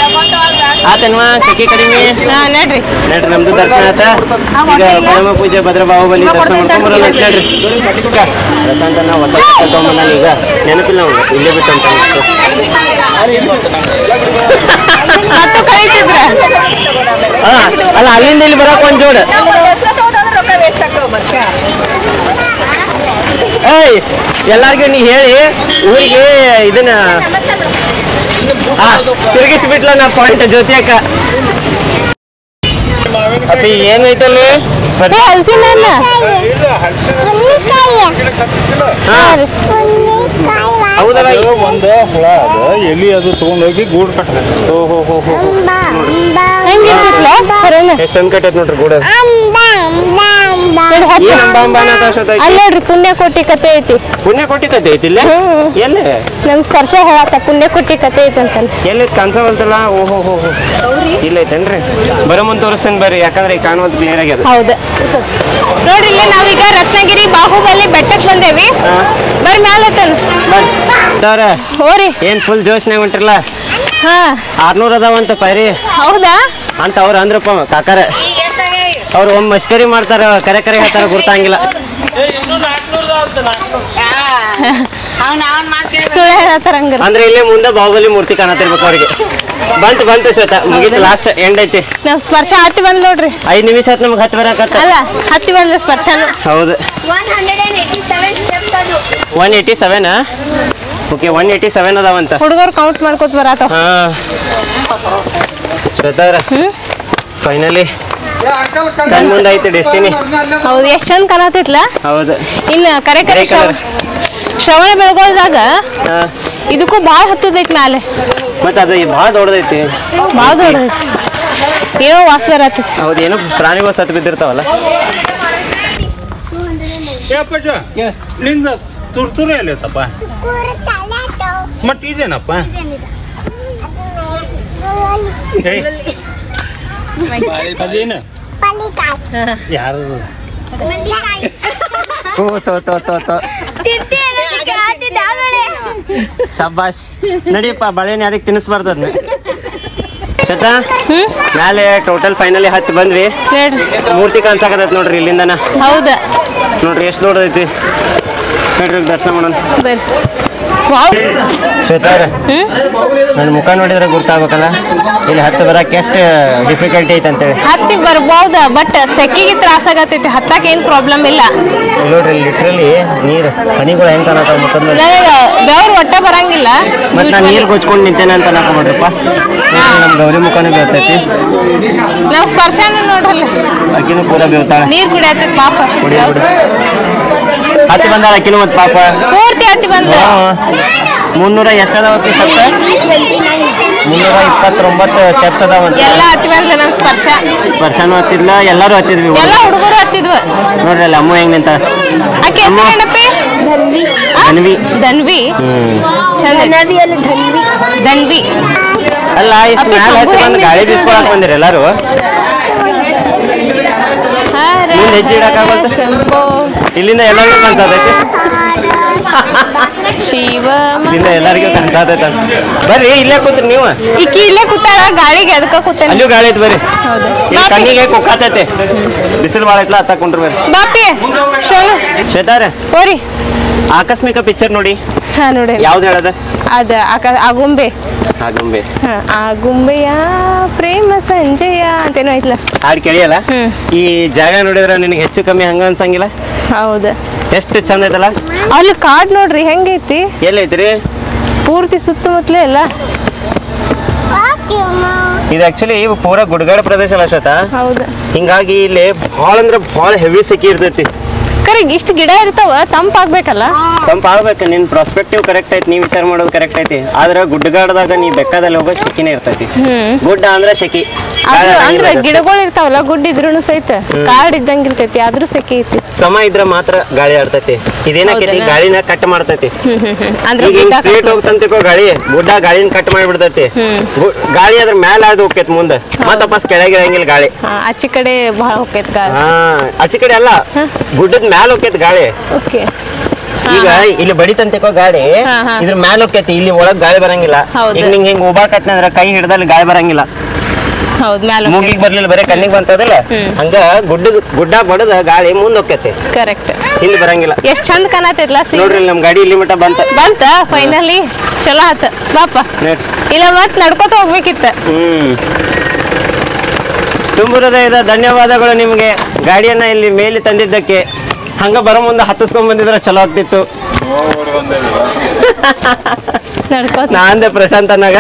ಆತನ್ವಾ ಸೆಕೆ ಕಡಿಮೆ ನಡ್ರಿ ನಡ್ರಿ ನಮ್ದು ದರ್ಶನ ಆತ. ಈಗ ಪರಮ ಪೂಜೆ ಭದ್ರ ಬಾಹುಬಲಿ ದರ್ಶನ ಮಾಡ್ಕೊಂಬರಲ್ಲ ನಡ್ರಿ. ಪ್ರಶಾಂತ ನಾವು ಹೊಸ ತೊಗೊಂಬಂದ ಈಗ ನೆನಪಿಲ್ಲ ಅವ್ನು ಇಲ್ಲೇ ಬಿಟ್ಟು ಅಂತ ಅಲ್ಲ ಅಲ್ಲಿಂದ ಇಲ್ಲಿ ಬರಕ್ ಒಂದ್ ಜೋಡ್. ಏಯ್ ಎಲ್ಲಾರ್ಗು ನೀ ಹೇಳಿ ಊರಿಗೆ ಇದನ್ನ ತಿರುಗಿಸ್ಬಿಟ್ಲ ನಾ ಪಾಯಿಂಟ್ ಜೊತೆ ಅಕ್ಕ. ಅಪ್ಪಿ ಏನೈತಲ್ಲಿ ಹೌದಲ್ಲ ಒಂದು ಹುಳ ಅದು ಎಲಿ ಅದು ತಗೊಂಡೋಗಿ ಗೂಡು ಕಟ್ಟಬೇಕು. ಎಷ್ಟು ಚಂದ ಕಟ್ಟೈತ್ ನೋಡ್ರಿ ಗೂಡ. ನೋಡ್ರಿ ಪುಣ್ಯಕೋಟಿ ಕತೆ ಐತಿ. ಪುಣ್ಯಕೋಟಿ ಕತೆ ಐತಿ ಇಲ್ಲ ಎಲ್ಲಿ ನಮ್ ಸ್ಪರ್ಶ ಹೇಳತ್ತ ಪುಣ್ಯಕೋಟಿ ಕತೆ ಐತಿ ಅಂತ ಎಲ್ಲಿ ಕಾಣಿಸವಲ್ತಲ್ಲ. ಓಹೋ ಹೋ ಇಲ್ಲ ಐತೇನ್ರಿ ಬರೋ ಮುಂದೆ ತೋರಿಸ್ತೇನೆ ಬರ್ರಿ, ಯಾಕಂದ್ರೆ ಈಗ ಕಾಣುವಂತ ಕ್ಲಿಯರ್ ಆಗ್ಯದ. ಹೌದು ನೋಡ್ರಿ ಇಲ್ಲಿ ನಾವೀಗ ರತ್ನಗಿರಿ ಬಾಹುಬಲಿ ಬೆಟ್ಟಕ್ಕೆ ಬಂದೇವಿ. ಬರ್ರಿ ಮ್ಯಾಲ ಹೋರಿ ಏನ್ ಫುಲ್ ಜೋಶ್ನಾಗ ಹೊಂಟ್ರಲ್ಲ. 600 ಅದಾವಂತ ಪೈರಿ. ಹೌದಾ ಅಂತ ಅವ್ರು ಅಂದ್ರಪ್ಪ ಕಾಕಾರ. ಅವ್ರು ಒಮ್ಮೆ ಮಸ್ಕರಿ ಮಾಡ್ತಾರ, ಕರೆ ಕರೆ ಹೇಳ್ತಾರ ಗೊತ್ತಾಗಿಲ್ಲ. ಅಂದ್ರೆ ಇಲ್ಲೇ ಮುಂದೆ ಬಾಹುಬಲಿ ಮೂರ್ತಿ ಕಾಣತಿರ್ಬೇಕು ಅವ್ರಿಗೆ. ಬಂತು ಶ್ವೇತ ಮುಗಿತು ಲಾಸ್ಟ್ ಎಂಡ್ ಐತಿ. ನಾವ್ ಸ್ಪರ್ಶ ಹತ್ತಿ ಬಂದ್ ನೋಡ್ರಿ 5 ನಿಮಿಷ ಆಯ್ತು ನಮ್ಗೆ ಹತ್ತಿ ಬರಕತ್ತ. ಅಲ್ಲ ಹತ್ತಿ ಬಂದ ಸ್ಪರ್ಶನು ಹೌದು 187 ಓಕೆ 187 ಅದಾವಂತ. ಹುಡುಗರು ಕೌಂಟ್ ಮಾಡ್ಕೋತ ಬರತ್ತ. ಹಾ ಶ್ವೇತಾ ಫೈನಲಿ ಕಣ್ ಮುಂದೆ ಐತಿ ಡೆಸ್ಟಿನಿ. ಹೌದು ಎಷ್ಟ್ ಚಂದ ಕಾಣತಿತ್ಲ. ಹೌದು ಇನ್ನ ಕರೆ ಕರೆ ಶ್ರವಣ ಬೆಳಗೋದಾಗ ಇದಕ್ಕೂ ಬಾಳ್ ಹತ್ತದೈತಿ ಮ್ಯಾಲೆ. ಮತ್ತೆ ಅದು ಭಾಳ ದೊಡ್ಡದೈತಿ, ಬಾಳ ದೊಡ್ಡದೈತಿ. ಏನೋ ವಾಸ ಬರತ್ತ. ಹೌದು ಏನೋ ಪ್ರಾಣಿಗಳು ಸತ್ತು ಬಿದ್ದಿರ್ತಾವಲ್ಲ. ನಿಂದ ತುರ್ತುರೆ ಅಲ್ಲೈತಪ್ಪ ಮತ್ ಇದೇನಪ್ಪ ಅದೇನು ಯಾರು ಶಬ್ಬಾಷ್ ನಡಿಯಪ್ಪ ಬಾಳೆಹಣ್ಣು ಯಾರಿಗೆ ತಿನ್ನಿಸ್ಬಾರ್ದು ಅದನ್ನ. ಶ್ವೇತಾ ಮ್ಯಾಲೆ ಟೋಟಲ್ ಫೈನಲಿ ಹತ್ತಿ ಬಂದ್ವಿ. ಮೂರ್ತಿ ಕಾಣಿಸಾಕತೈತಿ ನೋಡ್ರಿ ಇಲ್ಲಿಂದನ. ಹೌದಾ ನೋಡ್ರಿ ಎಷ್ಟು ನೋಡೈತಿ ನೋಡ್ರಿ ದರ್ಶನ ಮಾಡೋಣ. ಶ್ವೇತಾ ನನ್ನ ಮುಖ ನೋಡಿದ್ರೆ ಗೊತ್ತಾಗಬೇಕಲ್ಲ ಇಲ್ಲಿ ಹತ್ತಿ ಬರಕ್ಕೆ ಎಷ್ಟು ಡಿಫಿಕಲ್ಟಿ ಐತೆ ಅಂತೇಳಿ. ಹತ್ತಿ ಬರ್ಬಹುದ ಬಟ್ ಸೆಕೆಗೆ ತ್ರಾಸ ಆಗತೈತಿ. ಹತ್ತಾಕ ಏನ್ ಪ್ರಾಬ್ಲಮ್ ಇಲ್ಲ. ನೋಡ್ರಿ ಲಿಟ್ರಲಿ ನೀರು ಹನಿಗಳು ಹೆಂಗ್ ಕಾಣತಾವ ಮುಖದ ಮೇಲೆ. ಬೆವ್ರು ಒಟ್ಟ ಬರಂಗಿಲ್ಲ. ಮತ್ ನಾನು ನೀರು ಗೊಚ್ಕೊಂಡು ನಿಂತೇನೆ ಅಂತ ಅನ್ಕೊಂಡ್ರಪ್ಪ. ನಮ್ ಗೌರಿ ಮುಖನೂ ಬೇವತೈತಿ. ನಾವ್ ಸ್ಪರ್ಶನೂ ನೋಡ್ರಲ್ಲ ಅಕ್ಕಿನೂ ಪೂರ ಬೇವತಾಳ. ನೀರ್ ಕುಡಿಯತೈತಿ ಪಾಪ. ಹತ್ತಿ ಬಂದಾಳ ಅಕ್ಕಿನೂ ಮತ್ ಪಾಪ ಪೂರ್ತಿ ಹತ್ತಿ ಬಂದ 300 ಎಷ್ಟು ಅದಾವ ಸ್ಟೆಪ್ಸ್? 329 ಸ್ಟೆಪ್ಸ್ ಅದಾವಂತ. ಎಲ್ಲ ಹತ್ತಿ ಬಂದ ನಮ್ ಸ್ಪರ್ಶನೂ ಹತ್ತಿದ್ಲ, ಎಲ್ಲರೂ ಹತ್ತಿದ್ವಿ. ಎಲ್ಲ ಹುಡುಗರು ಹತ್ತಿದ್ವು ನೋಡ್ರಿ ಅಲ್ಲ ಅಮ್ಮ ಹೆಂಗ್ ನಿಂತ. ಆಕೆ ಏನಪ್ಪಿ? ಧನ್ವಿ. ಧನ್ವಿ ಧನ್ವಿ ಅಲ್ಲ ಇಷ್ಟು ಮ್ಯಾಲ ಹತ್ತಿ ಬಂದು ಗಾಳಿ ಬೀಸ್ಕೊಳಕ್ ಬಂದಿರಿ ಎಲ್ಲಾರು. ಮುಂದೆ ಹೆಜ್ಜೆ ಇಡಕ್ಕಾಗತ್ತ. ಇಲ್ಲಿಂದ ಎಲ್ಲರಿಗೂ ಕಾಣಿಸತೈತಿ. ಶಿವ ಇಲ್ಲಿಂದ ಎಲ್ಲರಿಗೂ ಕಾಣಿಸತೈತ. ಬರ್ರಿ ಇಲ್ಲೇ ಕೂತ್ರಿ ನೀವು. ಈಕಿ ಇಲ್ಲೇ ಕೂತಾಳ ಗಾಳಿಗೆ ಅದಕ್ಕ ಕೂತೇನೆ. ಅಲ್ಲೂ ಗಾಳಿ ಐತಿ ಬರ್ರಿ. ಕಣ್ಣಿಗೆ ಕುಕ್ಕಾತೈತೆ ಬಿಸಿಲು ಭಾಳ ಐತ್ಲ ಹತ್ತಾಕೊಂಡ್ರಿ ಬರ್ರಿ. ಬಾಪಿ ಶ್ವೇತಾರ ಹೋರಿ ಆಕಸ್ಮಿಕ ಪಿಕ್ಚರ್ ನೋಡಿ ಹಾ ನೋಡಿ ಯಾವ್ದು ಹೇಳದ ಅದ ಆಗುಂಬೆ ಆಗುಂಬೆ ಆಗುಂಬೆಯ ಪ್ರೇಮ ಸಂಜೆಯ ಅಂತೇನೋ ಐತ್ಲ ಹಾಡು ಕೇಳಿಯಲ್ಲ ಈ ಜಾಗ ನೋಡಿದ್ರ ನಿನಗೆ ಹೆಚ್ಚು ಕಮ್ಮಿ ಹಂಗ ಅನ್ಸಂಗಿಲ್ಲ ಹೌದ ಎಷ್ಟು ಚಂದ ಐತಲ್ಲ ಅಲ್ಲಿ ಕಾಡ್ ನೋಡ್ರಿ ಹೆಂಗೈತಿ ಎಲ್ಲೈತ್ರಿ ಪೂರ್ತಿ ಸುತ್ತಮುತ್ತಲೇ ಅಲ್ಲ ಇದು ಆಕ್ಚುಲಿ ಪೂರಾ ಗುಡ್ಗಾಡ ಪ್ರದೇಶ ಅಲ್ಲ ಶ್ವೇತಾ ಹೌದು ಹಿಂಗಾಗಿ ಇಲ್ಲಿ ಭಾಳ ಅಂದ್ರೆ ಭಾಳ ಹೆವಿ ಸೆಕೆ ಇರ್ತೈತಿ ಕರೆಕ್ಟ್ ಇಷ್ಟು ಗಿಡ ಇರ್ತಾವ ತಂಪಾಗ್ಬೇಕಲ್ಲ ತಂಪ ಆಗ್ಬೇಕು ನಿನ್ ಪ್ರಾಸ್ಪೆಕ್ಟಿವ್ ಕರೆಕ್ಟ್ ಐತಿ ನೀ ವಿಚಾರ ಮಾಡೋದು ಕರೆಕ್ಟ್ ಐತಿ ಆದ್ರೆ ಗುಡ್ಡಗಾಡದಾಗ ನೀ ಬೆಕ್ಕದಲ್ಲಿ ಹೋಗೋ ಶೆಕಿನೇ ಇರ್ತೈತಿ ಗುಡ್ಡ ಅಂದ್ರೆ ಶೆಕಿ ಅಂದ್ರೆ ಗಿಡಗಳು ಇರ್ತಾವಲ್ಲ ಗುಡ್ಡ ಇದ್ರೂ ಸಹಿತ ಕಾಡ್ ಇದ್ದಂಗ ಇರ್ತೈತಿ ಆದ್ರೂ ಸೆಕೆ ಐತಿ ಸಮ ಇದ್ರ ಮಾತ್ರ ಗಾಳಿ ಆಡ್ತೈತಿ ಇದೇನಾಕೈತಿ ಗಾಳಿನ ಕಟ್ ಮಾಡ್ತೈತಿ ಅಂದ್ರೆ ಈಗ ಸ್ಟ್ರೇಟ್ ಹೋಗ್ತಂತಿಕೋ ಗಾಳಿ ಗುಡ್ಡ ಗಾಳಿನ ಕಟ್ ಮಾಡಿಬಿಡ್ತೈತಿ ಗಾಳಿ ಅದ್ರ ಮ್ಯಾಲ ಅದು ಹೋಗ್ತೈತಿ ಮುಂದೆ ಮತ್ತ ವಾಪಸ್ ಕೆಳಗೆ ಇರಂಗಿಲ್ಲ ಗಾಳಿ ಆಚೆ ಕಡೆ ಬಹಳ ಹೋಗ್ತೈತಿ ಗಾಳಿ ಆಚೆ ಕಡೆ ಅಲ್ಲ ಗುಡ್ಡದ ಮ್ಯಾಲ ಹೋಗ್ತೈತಿ ಗಾಳಿ ಓಕೆ ಈಗ ಇಲ್ಲಿ ಬಡಿತಂತಿಕೋ ಗಾಳಿ ಇದ್ರ ಮ್ಯಾಲ ಹೋಗ್ತೈತಿ ಇಲ್ಲಿ ಒಳಗ್ ಗಾಳಿ ಬರಂಗಿಲ್ಲ ಈಗ ನಿಂಗೆ ಹಿಂಗ್ ಉಬಾಕತ್ನಂದ್ರ ಕೈ ಹಿಡ್ದಲ್ಲಿ ಗಾಳಿ ಬರಂಗಿಲ್ಲ ಹೌದು ಮೂಗಿಗೆ ಬರ್ಲಿಲ್ಲ ಬರೀ ಕಣ್ಣಿಗೆ ಬಂತದಲ್ಲ ಹಂಗ ಗುಡ್ಡ ಬಡದ ಗಾಳಿ ಮುಂದ್ ಹೋಗ್ತೈತಿ ಕರೆಕ್ಟ್ ಇಲ್ಲಿ ಬರಂಗಿಲ್ಲ ಎಷ್ಟ್ ಚಂದ ಕಾಣತೈತ್ಲ ನೋಡ್ರಿ ನಮ್ ಗಾಡಿ ಇಲ್ಲಿ ಮಟ್ಟ ಬಂತ ಫೈನಲಿ ಚಲೋ ಆತ ಬಾಪ ಇಲ್ಲ ಮತ್ ನಡ್ಕೋತ ಹೋಗ್ಬೇಕಿತ್ತ ತುಂಬ ಹೃದಯದ ಧನ್ಯವಾದಗಳು ನಿಮ್ಗೆ ಗಾಡಿಯನ್ನ ಇಲ್ಲಿ ಮೇಲೆ ತಂದಿದ್ದಕ್ಕೆ ಹಂಗ ಬರೋ ಮುಂದೆ ಹತ್ತಿಸ್ಕೊಂಡ್ ಬಂದಿದ್ರೆ ಚಲೋ ಆಗ್ತಿತ್ತು ನಾ ಅಂದೆ ಪ್ರಶಾಂತ್ ಅನ್ನಾಗ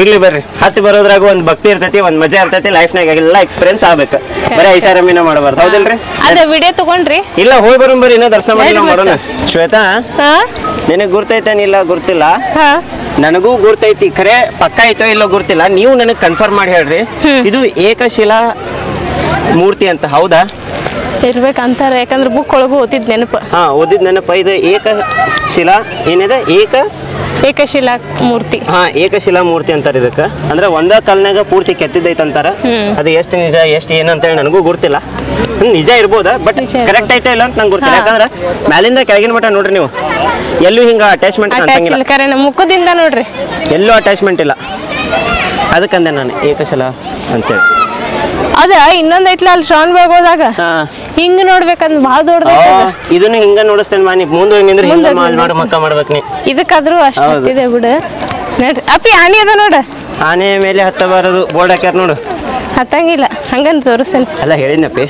ಇರ್ಲಿ ಬರ್ರಿ ಹತ್ತಿ ಬರೋದ್ರಾಗ ಒಂದ್ ಭಕ್ತಿ ಇರ್ತೈತಿ ಒಂದ್ ಮಜಾ ಇರ್ತೈತಿ ಲೈಫ್ನಾಗ ಎಲ್ಲ ಎಕ್ಸ್ಪೀರಿಯನ್ಸ್ ಆಗ್ಬೇಕು ಬರೀ ಐಷಾರಾಮಿನ ಮಾಡಬಾರ್ದು ಹೌದಿಲ್ರಿ ಅದ ವಿಡಿಯೋ ತಗೊಂಡ್ರಿ ಇಲ್ಲ ಹೋಗಿ ಬರೋಣ ಬರ್ರಿ ಇನ್ನೂ ದರ್ಶನ ಮಾಡಿ ಮಾಡೋಣ ಶ್ವೇತಾ ನಿನಗ್ ಗುರ್ತೈತೇನಿಲ್ಲ ಗುರ್ತಿಲ್ಲ ನನಗೂ ಗುರ್ತೈತಿ ಖರೆ ಪಕ್ಕ ಐತೋ ಇಲ್ಲೋ ಗುರ್ತಿಲ್ಲ ನೀವು ನನಗ್ ಕನ್ಫರ್ಮ್ ಮಾಡಿ ಹೇಳ್ರಿ ಇದು ಏಕಶಿಲಾ ಮೂರ್ತಿ ಅಂತ ಹೌದಾ ಇರ್ಬೇಕಂತಾರ ಯಾಕಂದ್ರೆ ಬುಕ್ ಒಳಗೂ ಓದಿದ್ ನೆನಪ ಓದಿದ್ ನೆನಪ ಇದು ಏಕಶಿಲಾ ಏನಿದೆ ಏಕಶಿಲಾ ಮೂರ್ತಿ ಏಕಶಿಲಾ ಮೂರ್ತಿ ಅಂತಾರ ಇದಕ್ಕ ಅಂದ್ರೆ ಒಂದ ಕಾಲ್ನಾಗ ಪೂರ್ತಿ ಕೆತ್ತಿದ್ದೈತಂತಾರ ಅದು ಎಷ್ಟು ನಿಜ ಎಷ್ಟು ಏನಂತೇಳಿ ನನಗೂ ಗುರ್ತಿಲ್ಲ ನಿಜ ಇರ್ಬೋದ ಬಟ್ ಕರೆಕ್ಟ್ ಐತೆ ಇಲ್ಲ ಅಂತ ನಂಗೆ ಗೊತ್ತಿಲ್ಲ ಯಾಕಂದ್ರೆ ಮ್ಯಾಲಿಂದ ಕೆಳಗಿನ ಮಟ್ಟ ನೋಡ್ರಿ ನೀವು ಎಲ್ಲೂ ಹಿಂಗ ಅಟ್ಯಾಚ್ಮೆಂಟ್ ಮುಖದಿಂದ ನೋಡ್ರಿ ಎಲ್ಲೂ ಅಟ್ಯಾಚ್ಮೆಂಟ್ ಇಲ್ಲ ಅದಕ್ಕಂದೆ ನಾನು ಏಕಶಿಲಾ ಅಂತೇಳಿ ಅದ ಇನ್ನೊಂದ್ ಐತ್ಲ ಅಲ್ಲಿ ಶ್ರಾವಣ ಬೆಳಗೋದಾಗ ಹಿಂಗ ನೋಡ್ಬೇಕಂದ್ ಬಾಳ ದೊಡ್ಡ ಇದನ್ನ ಹಿಂಗ ನೋಡಿಸ್ತೇನೆ ಮಾನಿ ಮುಂದೆ ನಿಂದ್ರೆ ಹಿಂಗ ಮಾಡಿ ಮಕ್ಕ ಮಾಡ್ಬೇಕು ನೀ ಇದಕ್ಕಾದ್ರೂ ಅಷ್ಟಿದೆ ಬಿಡ ನೋಡ್ರಿ ಅಪ್ಪಿ ಆನೆ ಅದ ನೋಡ ಆನೆ ಮೇಲೆ ಹತ್ತಬಾರದು ಬೋರ್ಡ್ ಹಾಕ್ಯಾರ ನೋಡು ಹತ್ತಂಗಿಲ್ಲ ಹಂಗಂತ ತೋರಿಸ್ತೇನೆ ಅಲ್ಲ ಹೇಳಿದ್ನಪ್ಪಿ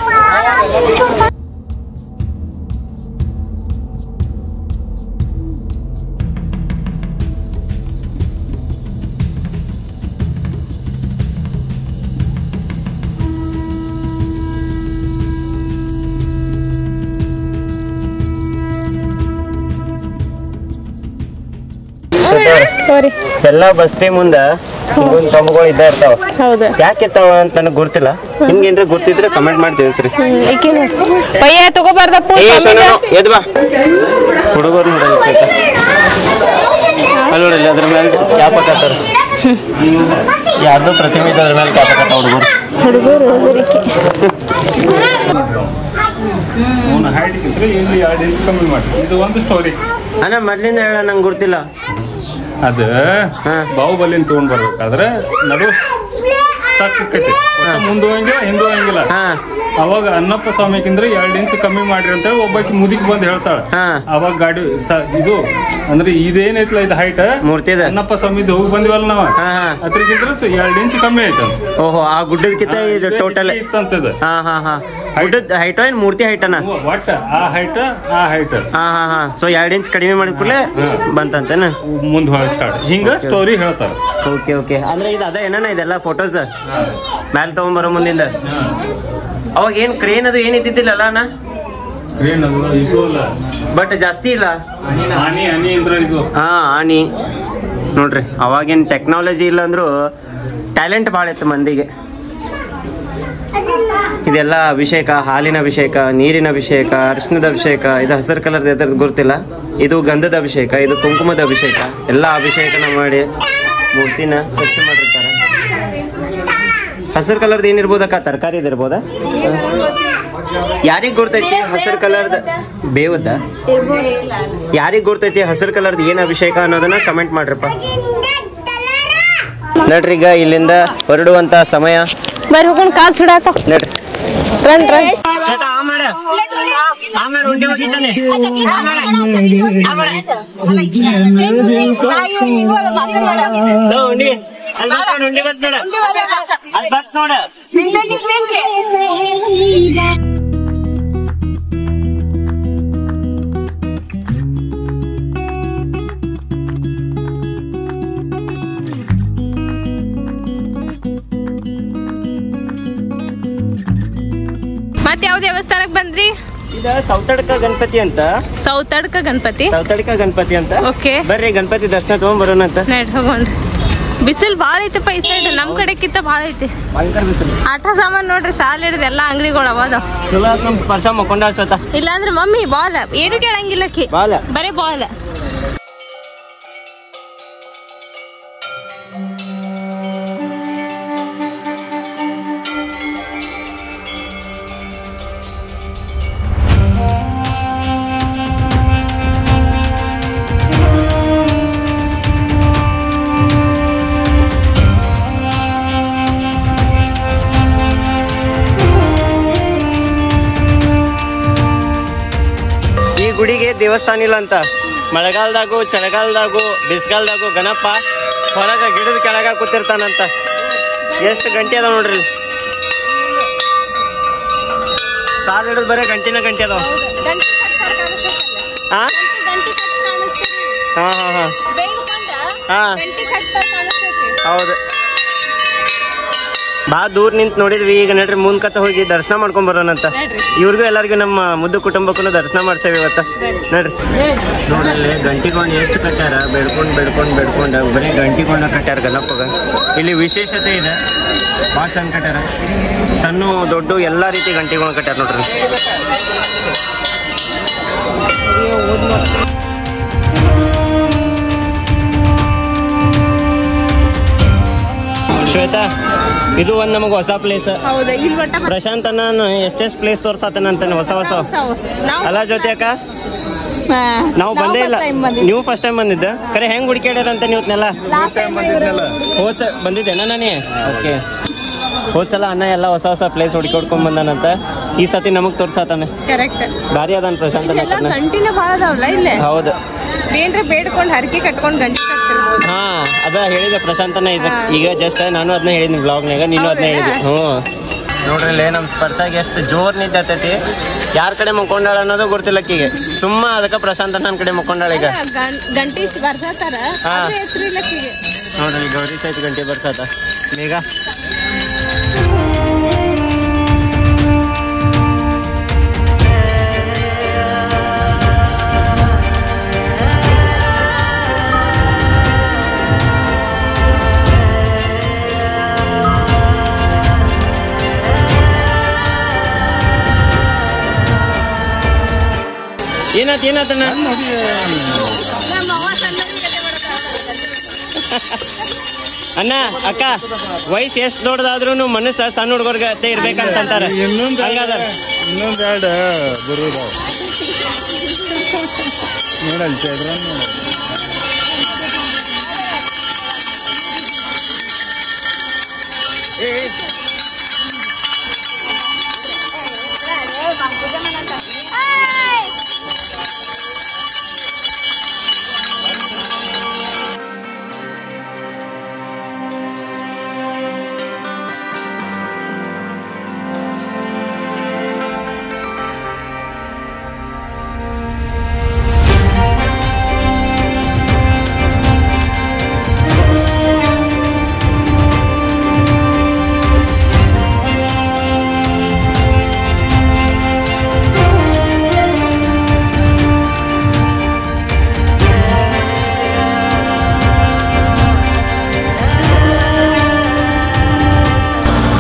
ಎಲ್ಲಾ ಬಸ್ತಿ ಮುಂದ ಹಿಂಗೊಂದ್ ಕಂಬಗಳು ಇದ್ದ ಇರ್ತಾವ ಯಾಕೆ ಇರ್ತಾವ ಅಂತ ನನಗ್ ಗುರ್ತಿಲ್ಲ ಹಿಂಗೇನ್ರ ಗುರ್ತಿದ್ರೆ ಕಮೆಂಟ್ ಮಾಡಿ ತಿಳಿಸ್ರಿ ಎದ್ ಬಾ ಹುಡುಗರು ನೋಡಲ್ಲ ಸಹಿತ ಅಲ್ಲಿ ನೋಡಲ್ಲ ಅದ್ರ ಮೇಲೆ ಕ್ಯಾಪ್ ಹಾಕತ್ತಾರ ಯಾರ್ದು ಪ್ರತಿಮೆ ಇದ್ದ ಅದ್ರ ಮೇಲೆ ಕ್ಯಾಪ್ ಹಾಕತ್ತ ಹುಡುಗರು ಅಣ್ಣ ಮೊದ್ಲಿಂದ ಹೇಳ ನಂಗೆ ಗುರ್ತಿಲ್ಲ ಅದು ಬಾಹುಬಲಿನ ತಗೊಂಡ್ ಬರ್ಬೇಕಾದ್ರೆ ನಡು ಮುಂದೆ ಹೋಗಂಗಿಲ್ಲ ಹಿಂದೆ ಹೋಗಂಗಿಲ್ಲ ಅವಾಗ ಅನ್ನಪ್ಪ ಸ್ವಾಮಿಗಿಂದ್ರೆ 2 ಇಂಚ್ ಕಮ್ಮಿ ಮಾಡ್ರಿ ಅಂತ ಹೇಳಿ ಒಬ್ಬಾಕಿ ಮುದಿಕ್ ಬಂದ್ ಹೇಳ್ತಾಳ ಅವಾಗ ಗಾಡಿ ಇದು ಅಂದ್ರೆ ಇದೇನೈತ್ಲ ಇದು ಹೈಟ್ ಮೂರ್ತಿ ಅನ್ನಪ್ಪ ಸ್ವಾಮಿ ಹೋಗಿ ಬಂದಿವಲ್ಲ ನಾವ್ ಅದ್ರಕ್ಕಿಂತ 2 ಇಂಚ್ ಕಮ್ಮಿ ಆಯ್ತು ಓಹೋ ಆ ಗುಡ್ಡದಕ್ಕಿಂತ ಇದು ಟೋಟಲ್ ಇತ್ತಂತದ ಹೈಟ್ ಏನ್ ಮೂರ್ತಿ ಹೈಟ್ ಅನ್ನ ಒಟ್ಟ ಆ ಹೈಟ್ ಸೊ 2 ಇಂಚ್ ಕಡಿಮೆ ಮಾಡಿದ ಕೂಡಲೇ ಬಂತಂತೇನ ಮುಂದ್ ಹಿಂಗ ಸ್ಟೋರಿ ಹೇಳ್ತಾರ ಓಕೆ ಅಂದ್ರೆ ಇದು ಅದ ಏನ ಇದೆಲ್ಲ ಫೋಟೋಸ್ ಮ್ಯಾಲ ತಗೊಂಡ್ಬರೋ ಮುಂದಿಂದ ಅವಾಗ ಏನ್ ಕ್ರೇನ್ ಅದು ಏನ್ ಇದ್ದಿದ್ದಿಲ್ಲ ಅಣ್ಣ ಬಟ್ ಜಾಸ್ತಿ ಇಲ್ಲ ಆನಿ ನೋಡ್ರಿ ಅವಾಗೇನ್ ಟೆಕ್ನಾಲಜಿ ಇಲ್ಲ ಅಂದ್ರು ಟ್ಯಾಲೆಂಟ್ ಭಾಳ ಇತ್ತು ಮಂದಿಗೆ ಇದೆಲ್ಲ ಅಭಿಷೇಕ ಹಾಲಿನ ಅಭಿಷೇಕ ನೀರಿನ ಅಭಿಷೇಕ ಅರಿಶಿಣದ ಅಭಿಷೇಕ ಇದು ಹಸಿರು ಕಲರ್ದ ಎದ್ರದ್ದು ಗೊತ್ತಿಲ್ಲ ಇದು ಗಂಧದ ಅಭಿಷೇಕ ಇದು ಕುಂಕುಮದ ಅಭಿಷೇಕ ಎಲ್ಲ ಅಭಿಷೇಕನ ಮಾಡಿ ಮೂರ್ತಿನ ಸ್ವಚ್ಛ ಮಾಡಿರ್ತಾರೆ ಹಸಿರು ಕಲರ್ದು ಏನಿರ್ಬೋದಕ್ಕ ತರಕಾರಿ ಇದಿರ್ಬೋದ ಯಾರಿಗ್ ಗೊತ್ತೈತಿ ಹಸಿರು ಕಲರ್ದ ಬೇವದ್ದ ಯಾರಿಗ್ ಗೊತ್ತೈತಿ ಹಸಿರು ಕಲರ್ದ ಏನ್ ಅಭಿಷೇಕ ಅನ್ನೋದನ್ನ ಕಮೆಂಟ್ ಮಾಡ್ರಪ್ಪ ನೋಡ್ರಿ ಈಗ ಇಲ್ಲಿಂದ ಹೊರಡುವಂತ ಸಮಯ ಬರ್ರಿ ಹೋಗೋಣ ಕಾಲ್ ಸುಡಾಕ ನೋಡ್ರಿ ಉಂಡಿ ಹೋಗಿದ್ದಾನೆ ಉಂಡಿ ಅಲ್ಲಿ ಉಂಡಿ ಬತ್ ನೋಡ ಅಲ್ಲಿ ಬತ್ ನೋಡ. ಮತ್ ಯಾವ ದೇವಸ್ಥಾನಕ್ ಬಂದ್ರಿ? ಸೌತಡ್ಕ ಗಣಪತಿ ಅಂತ. ಸೌತಡ್ಕ ಗಣಪತಿ ಅಂತ. ಓಕೆ, ಬರ್ರಿ ಗಣಪತಿ ದರ್ಶನ ತಗೊಂಡ್ ಬರೋಣ ಅಂತ. ಹೋಗೋಣ. ಬಿಸಿಲು ಬಾಳ ಐತಪ್ಪ ಈ ಸೈಡ್, ನಮ್ ಕಡೆಕ್ಕಿಂತ ಬಾಳ ಐತಿ. ಆಟ ಸಾಮಾನ್ ನೋಡ್ರಿ ಸಾಲ ಹಿಡಿದು ಎಲ್ಲಾ ಅಂಗಡಿಗಳು ಅವಾದ. ಪರ್ಸ ಮಕ್ಕೊಂಡ ಇಲ್ಲಾಂದ್ರೆ ಮಮ್ಮಿ ಬಾಲ್ ಏನು ಕೇಳಂಗಿಲ್ಲಕ್ಕಿ, ಬರೇ ಬಾಲ್. ಗುಡಿಗೆ ದೇವಸ್ಥಾನ ಇಲ್ಲ ಅಂತ. ಮಳೆಗಾಲದಾಗು ಚಳಿಗಾಲದಾಗು ಬಿಸಿಗಾಲದಾಗು ಗಣಪ ಹೊರಗ ಗಿಡದ ಕೆಳಗ ಕೂತಿರ್ತಾನಂತ. ಎಷ್ಟು ಗಂಟೆ ಅದಾವ ನೋಡ್ರಿ, ಸಾಲ ಹಿಡಿದು ಬರೀ ಗಂಟೆ ಅದಾವ. ಹೌದು, ಭಾಳ ದೂರ ನಿಂತು ನೋಡಿದ್ವಿ. ಈಗ ನಡ್ರಿ ಮುಂದ್ಕತ್ತ ಹೋಗಿ ದರ್ಶನ ಮಾಡ್ಕೊಂಡ್ ಬರೋಣಂತ. ಇವ್ರಿಗೂ ಎಲ್ಲರಿಗೂ ನಮ್ಮ ಮುದ್ದು ಕುಟುಂಬಕ್ಕೂ ದರ್ಶನ ಮಾಡ್ಸೇವಿ ಇವತ್ತ. ನಡ್ರಿ ನೋಡ್ರಿ ಗಂಟಿಗೊಂಡು ಎಷ್ಟು ಕಟ್ಟಾರ, ಬೆಡ್ಕೊಂಡು ಬರೀ ಗಂಟಿಗೊಂಡ ಕಟ್ಟಾರ ಗಣಪಗ. ಇಲ್ಲಿ ವಿಶೇಷತೆ ಇದೆ, ಭಾಳ ಚಂದ ಕಟ್ಟಾರ. ಸಣ್ಣ ದೊಡ್ಡ ಎಲ್ಲಾ ರೀತಿ ಗಂಟಿಗೊಂಡು ಕಟ್ಟಾರ ನೋಡ್ರಿ. ಶ್ವೇತಾ, ಇದು ಒಂದ್ ನಮಗ ಹೊಸ ಪ್ಲೇಸ್. ಪ್ರಶಾಂತ್ ಅನ್ನ ಎಷ್ಟೆಷ್ಟು ಪ್ಲೇಸ್ ತೋರ್ಸಾತನಂತಾನೆ ಹೊಸ ಅಲ್ಲ ಜೊತೆ ಅಕ್ಕ. ನಾವು ಬಂದೇ ಇಲ್ಲ, ನೀವು ಫಸ್ಟ್ ಟೈಮ್ ಬಂದಿದ್ದ. ಕರೆ ಹೆಂಗ್ ಹುಡುಕ್ಯಾಡ್ಯಾರಂತ ನೀವತ್ನೆಲ್ಲ ಹೋದ್ ಬಂದಿದ್ದೇನ ನಾನೇ? ಓಕೆ, ಹೋದ್ಸಲ ಅಣ್ಣ ಎಲ್ಲ ಹೊಸ ಪ್ಲೇಸ್ ಹುಡ್ಕೊಂಡ್ ಬಂದಾನಂತ. ಈ ಸತಿ ನಮಗ್ ತೋರ್ಸಾತಾನೆ. ಭಾರಿ ಅದಾನ ಪ್ರಶಾಂತ್ ಅನ್ನ. ಹೌದು, ಬೇಡ್ಕೊಂಡು ಹರಕೆ ಕಟ್ಕೊಂಡು ಗಂಟೆ ಕಟ್ತಿರ್ಬೋದು. ಹಾ, ಅದ ಹೇಳಿದೆ ಪ್ರಶಾಂತನ ಇದೆ. ಈಗ ಜಸ್ಟ್ ನಾನು ಅದನ್ನ ಹೇಳಿದ್ನಿ ಬ್ಲಾಗ್ನಾಗ, ನೀನು ಅದನ್ನ ಹೇಳಿದ್ನಿ. ನೋಡ್ರಿ ನಮ್ ಸ್ಪರ್ಶಾಗ ಎಷ್ಟು ಜೋರ್ ನಿಂತೈತಿ. ಯಾರ ಕಡೆ ಮುಕ್ಕೊಂಡಾಳ ಅನ್ನೋದು ಗೊತ್ತಿಲ್ಲ ಅಕ್ಕಿಗೆ. ಸುಮ್ಮ ಅದಕ್ಕ ಪ್ರಶಾಂತ ನನ್ನ ಕಡೆ ಮುಕ್ಕೊಂಡಾಳ. ಈಗ ಗಂಟಿ ಬರ್ಸಾತಾರ, ನೋಡ್ರಿ ಗೌರಿ ಸಹಿತ ಗಂಟೆ ಬರ್ಸಾತ ಬೇಗ. ಏನಾತಣ್ಣ? ಅಣ್ಣ ಅಕ್ಕ, ವಯಸ್ಸು ಎಷ್ಟು ದೊಡ್ಡದಾದ್ರೂ ಮನಸ್ಸು ಸಣ್ಣ ಹುಡುಗರ್ಗ ಇರ್ಬೇಕಂತಾರೆ. ಇನ್ನೊಂದು ಎರಡು ಬರುದ ನೋಡಲ್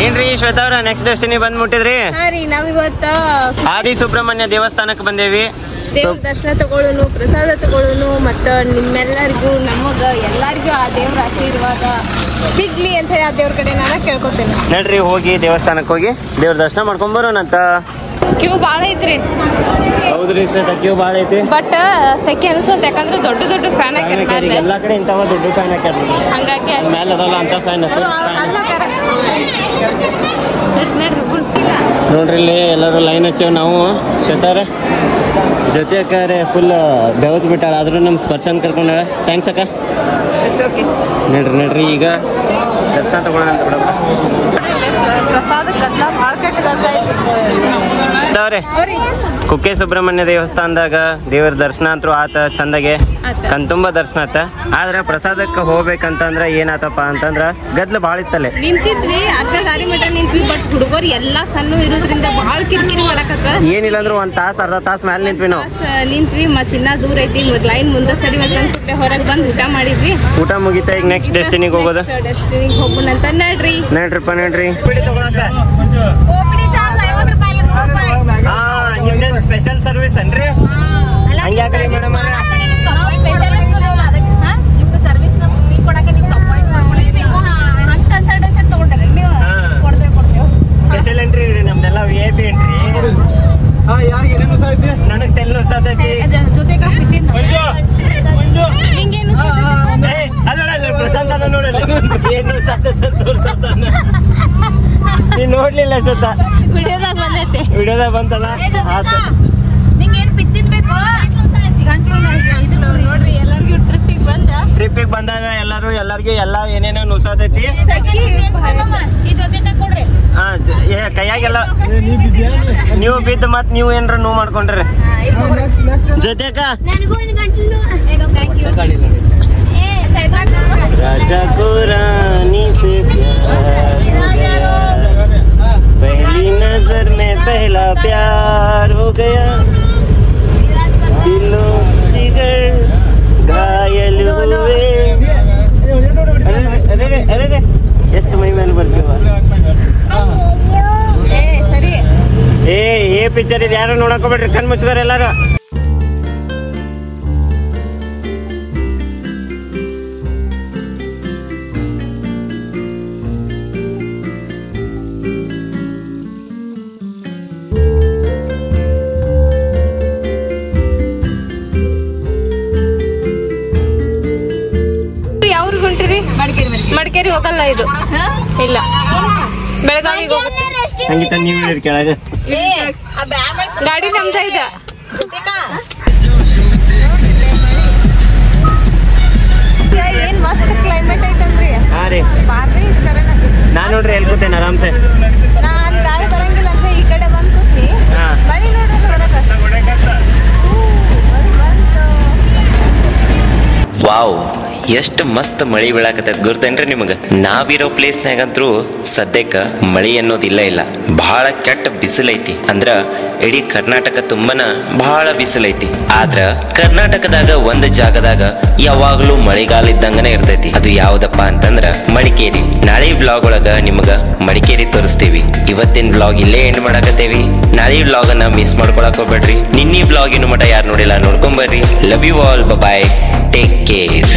ಏನ್ರಿ ಶ್ವೇತಾ ಅವ್ರ, ನೆಕ್ಸ್ಟ್ ಡೆಸ್ಟಿನಿ ಬಂದ್ ಮುಟ್ಟಿದ್ರಿ? ನಾವಿವತ್ತ ಆದಿ ಸುಬ್ರಹ್ಮಣ್ಯ ದೇವಸ್ಥಾನಕ್ಕೆ ಬಂದೇವಿ. ದೇವ್ರ ದರ್ಶನ ತಗೊಳ್ಳೋನು, ಪ್ರಸಾದ ತಗೊಳ್ಳೋನು, ಮತ್ತ ನಿಮ್ಮೆಲ್ಲರಿಗೂ ನಮಗ ಎಲ್ಲರಿಗೂ ಆ ದೇವ್ರ ಆಶೀರ್ವಾದ ಸಿಗ್ಲಿ ಅಂತ ಹೇಳಿ ಆ ದೇವ್ರ ಕಡೆ ನಾನು ಕೇಳ್ಕೊತೇನೆ. ನಡ್ರಿ ಹೋಗಿ ದೇವಸ್ಥಾನಕ್ಕೆ ಹೋಗಿ ದೇವ್ರ ದರ್ಶನ ಮಾಡ್ಕೊಂಡ್ ಬರೋಣಂತ. ಕ್ಯೂ ಬಾಳ ಐತ್ರಿ. ಹೌದ್ರಿ ಶ್ವೇತಾ, ಕ್ಯೂ ಬಾಳ ಐತಿ. ಬಟ್ ಸೆಕೆ ಅನ್ಸೋತ್, ಯಾಕಂದ್ರೆ ದೊಡ್ಡ ಫ್ಯಾನ್ ಹಾಕ್ಯಾರ ಎಲ್ಲಾ ಕಡೆ ಇಂಥವ ದೊಡ್ಡ ಫ್ಯಾನ್ ಹಾಕ್ಯಾರ. ಹಂಗಾಗಿ ಮೇಲೆ ಅದಲ್ಲ ಅಂತ ಫ್ಯಾನ್. ನೋಡ್ರಿ ಇಲ್ಲಿ ಎಲ್ಲರೂ ಲೈನ್ ಹಚ್ಚೇವ್ ನಾವು ಶ್ವೇತಾರ ಜೊತೆ ಅಕ್ಕಾರೆ ಫುಲ್ ಬೆವತ್ ಬಿಟ್ಟಾಳ ಆದ್ರೂ ನಮ್ಮ ಸ್ಪರ್ಶನ್ ಕರ್ಕೊಂಡಾಳ ಥ್ಯಾಂಕ್ಸ್ ಅಕ್ಕ ನೋಡ್ರಿ ಈಗ ದರ್ಶನ ತಗೊಳ್ಳೋಣ ಅಂತ ಬಿಡವ್ರೆ ಕುಕ್ಕೆ ಸುಬ್ರಹ್ಮಣ್ಯ ದೇವಸ್ಥಾನದಾಗ ದೇವರ ದರ್ಶನ ಅಂತೂ ಆತ ಚಂದಗೆ ಕಣ್ತುಂಬ ದರ್ಶನ ಆತ ಆದ್ರೆ ಪ್ರಸಾದಕ್ಕೆ ಹೋಗ್ಬೇಕಂತಂದ್ರ ಏನಾತಪ್ಪ ಅಂತಂದ್ರ ಗದ್ಲ ಭಾಳ ಇತ್ತಲ್ಲೇ ನಿಂತಿದ್ವಿ ಅರ್ಧ ದಾರಿ ಮಠ ನಿಂತ್ವಿ ಬಟ್ ಹುಡುಗರು ಎಲ್ಲಾ ಸಣ್ಣ ಇರೋದ್ರಿಂದ ಬಹಳ ಕಿರಿಕಿರಿ ಮಾಡಕತ್ತ ಏನಿಲ್ಲ ಅಂದ್ರೂ ಒಂದ್ ತಾಸ ಅರ್ಧ ತಾಸ ಮ್ಯಾಲ ನಿಂತ್ವಿ ನಾವು ನಿಂತ್ವಿ ಮತ್ ಇನ್ನ ದೂರ ಐತಿ ಲೈನ್ ಮುಂದೆ ಸರಿ ಮತ್ತೆ ಹೊರಗೆ ಬಂದು ಊಟ ಮಾಡಿದ್ವಿ ಊಟ ಮುಗಿತಾ ಈಗ ನೆಕ್ಸ್ಟ್ ಡೆಸ್ಟಿನಿಗೆ ಹೋಗೋದು ಡೆಸ್ಟಿನಿಗೆ ಹೋಗೋಣ ಅಂತ ನೋಡ್ರಿಪ್ಪ ನಿಮ್ದೇನ್ ಸ್ಪೆಷಲ್ ಸರ್ವಿಸ್ ಅನ್ರಿ ಹಂಗ್ಯಾಕ್ರಿ ಮೇಡಮ್ ಸ್ಪೆಷಲ್ ಎಂಟ್ರಿ ನಮ್ದೆಲ್ಲ ವಿ ಐ ಪಿ ಎಂಟ್ರಿ ನನಗ್ ತೆಲ್ ನುಸಾತೈತಿ ಪ್ರಶಾಂತ್ ಅದ ನೋಡಲ್ಲ ಏನ್ ನುಸಾತೈತಿ ತೋರ್ಸತ್ತ ನೀನ್ ನೋಡ್ಲಿಲ್ಲ ಸುತ್ತ ವಿಡಿಯೋದಾಗ ಬಂತಲ್ಲ ನೋಡ್ರಿ ಎಲ್ಲರಿಗೂ ಟ್ರಿಪ್ಪಿಗೆ ಬಂದಾಗ ಎಲ್ಲರಿಗೂ ಎಲ್ಲ ಏನೇನೋ ನುಸಾತೈತಿ ಕೈಯಾಗೆಲ್ಲ ನೀವು ಬಿದ್ದು ಮತ್ ನೀವು ಏನ್ರ ನೋವು ಮಾಡ್ಕೊಂಡ್ರಿ ಜೊತೆಕ राजा को रानी से प्यार पहली नजर में पहला प्यार हो गया दिलों जिगर घायल हुए अरे ಎಷ್ಟು ಮೈ ಮೇಲೆ ಬರ್ತೀವ ಏ ಪಿಕ್ಚರ್ ಇದು ಯಾರು ನೋಡಕ್ ಹೋಗ್ಬೇಡ್ರಿ ಕಣ್ ಮುಚ್ಕೋರಿ ಎಲ್ಲಾರು ಮಡಿಕೇರಿ ಹೋಗಲ್ಲ ಇದು ಇಲ್ಲ ಬೆಳಗಾವಿಗೆ ಹೋಗುತ್ತೆ ಸಂಗೀತ ನೀವು ಹೇಳಿ ಕೆಳಗ ಗಾಡಿ ನಮ್ದ ಇದೆ ಏನ್ ಮಸ್ತ್ ಕ್ಲೈಮೇಟ್ ಐತಲ್ರಿ ಹಾ ರೀ ನಾನ್ ನೋಡ್ರಿ ಎಲ್ಲಿ ಕೂತೇನೆ ಆರಾಮ್ಸೆ ನಾನ್ ಗಾಳಿ ಬರಂಗಿಲ್ಲ ಅಂತ ಈ ಕಡೆ ಬಂದ್ ಕೂತ್ನಿ ಮಳಿ ನೋಡ್ರಿ ವಾವ್ ಎಷ್ಟು ಮಸ್ತ್ ಮಳಿ ಬೀಳಾಕತ್ತೈತಿ ಗುರ್ತೇನ್ರಿ ನಿಮಗೆ ನಾವಿರೋ ಪ್ಲೇಸ್ನಾಗಂತೂ ಸದ್ಯಕ್ಕೆ ಮಳಿ ಅನ್ನೋದಿಲ್ಲ ಇಲ್ಲ ಬಹಳ ಕೆಟ್ಟ ಬಿಸಿಲೈತಿ ಅಂದ್ರ ಇಡೀ ಕರ್ನಾಟಕ ತುಂಬನ ಬಹಳ ಬಿಸಿಲೈತಿ ಆದ್ರ ಕರ್ನಾಟಕದಾಗ ಒಂದ್ ಜಾಗದಾಗ ಯಾವಾಗ್ಲೂ ಮಳಿಗಾಲ ಇದ್ದಂಗನೆ ಇರ್ತೈತಿ ಅದು ಯಾವ್ದಪ್ಪ ಅಂತಂದ್ರ ಮಡಿಕೇರಿ ನಾಳೆ ವ್ಲಾಗ್ ಒಳಗ ನಿಮಗ ಮಡಿಕೇರಿ ತೋರಿಸ್ತೀವಿ ಇವತ್ತಿನ ವ್ಲಾಗ್ ಇಲ್ಲೇ ಎಂಡ್ ಮಾಡಾಕತ್ತೇವಿ ನಾಳೆ ವ್ಲಾಗ್ ಅನ್ನ ಮಿಸ್ ಮಾಡ್ಕೊಳಕ್ ಹೋಗ್ಬೇಡ್ರಿ ನಿನ್ನಿ ವ್ಲಾಗ್ ಇನ್ನು ಮಟ ಯಾರು ನೋಡಿಲ್ಲ ನೋಡ್ಕೊಂಬರ್ರಿ love you all bye take care